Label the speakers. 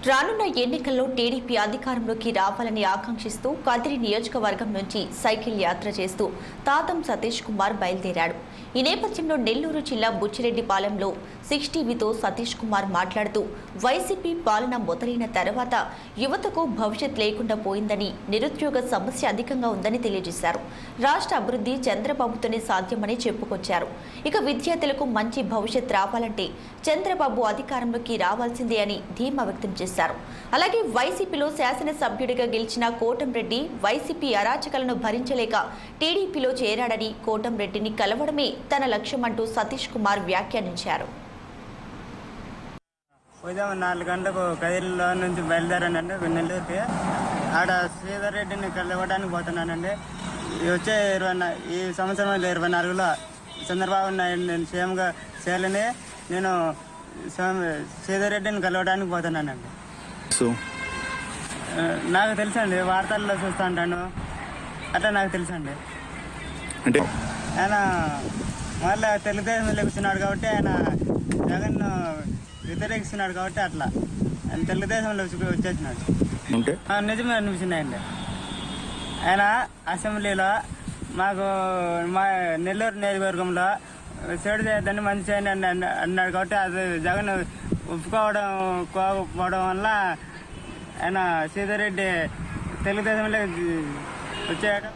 Speaker 1: రానున్న ఎన్నికల్లో టీడీపీ అధికారంలోకి రావాలని ఆకాంక్షిస్తూ కదిరి నియోజకవర్గం నుంచి సైకిల్ యాత్ర చేస్తూ తాతం సతీష్ కుమార్ బయలుదేరాడు. ఈ నేపథ్యంలో నెల్లూరు జిల్లా బుచ్చిరెడ్డిపాలెంలో 60తో సతీష్ కుమార్ మాట్లాడుతూ వైసీపీ పాలన మొదలైన తర్వాత యువతకు భవిష్యత్ లేకుండా పోయిందని, నిరుద్యోగ సమస్య అధికంగా ఉందని తెలియజేశారు. రాష్ట్ర అభివృద్ధి చంద్రబాబుతోనే సాధ్యమని చెప్పుకొచ్చారు. ఇక విద్యార్థులకు మంచి భవిష్యత్ రావాలంటే చంద్రబాబు అధికారంలోకి రావాల్సిందే అని ధీమా వ్యక్తం చేశారు. అలాగే వైసీపీలో శాసనసభ్యుడిగా గెలిచిన కోటంరెడ్డి వైసీపీ అరాచకాలను భరించలేక టీడీపీలో చేరాడని, కోటంరెడ్డిని కలవడమే తన లక్ష్యమంటూ సతీష్ కుమార్ వ్యాఖ్యానించారు.
Speaker 2: ఉదయం 4 గంటలకు కదిరిలో నుంచి బయలుదేరానండి నెల్లూరుకి. ఆడ శ్రీధర్ రెడ్డిని కలవడానికి పోతున్నానండి. వచ్చే ఈ సంవత్సరం 2024లో చంద్రబాబు నాయుడు నేను సీఎంగా చేయాలని నేను శ్రీధర్ రెడ్డిని కలవడానికి పోతున్నానండి. నాకు తెలుసండి, వార్తల్లో చూస్తూ ఉంటాను, అట్లా నాకు తెలుసండి.
Speaker 3: అంటే
Speaker 2: ఆయన మళ్ళీ తెలుగుదేశంలో కూర్చున్నాడు కాబట్టి, ఆయన జగన్ వ్యతిరేకిస్తున్నాడు కాబట్టి అట్లా ఆయన తెలుగుదేశంలో వచ్చేసినాడు. నిజమే అనిపించిందండి. ఆయన అసెంబ్లీలో మాకు మా నెల్లూరు నియోజకవర్గంలో చెడు చేయొద్దని మంచి చేయండి అన్నాడు కాబట్టి అది జగన్ ఒప్పుకోవడం వల్ల ఆయన శ్రీధర్ రెడ్డి తెలుగుదేశంలో వచ్చాడు.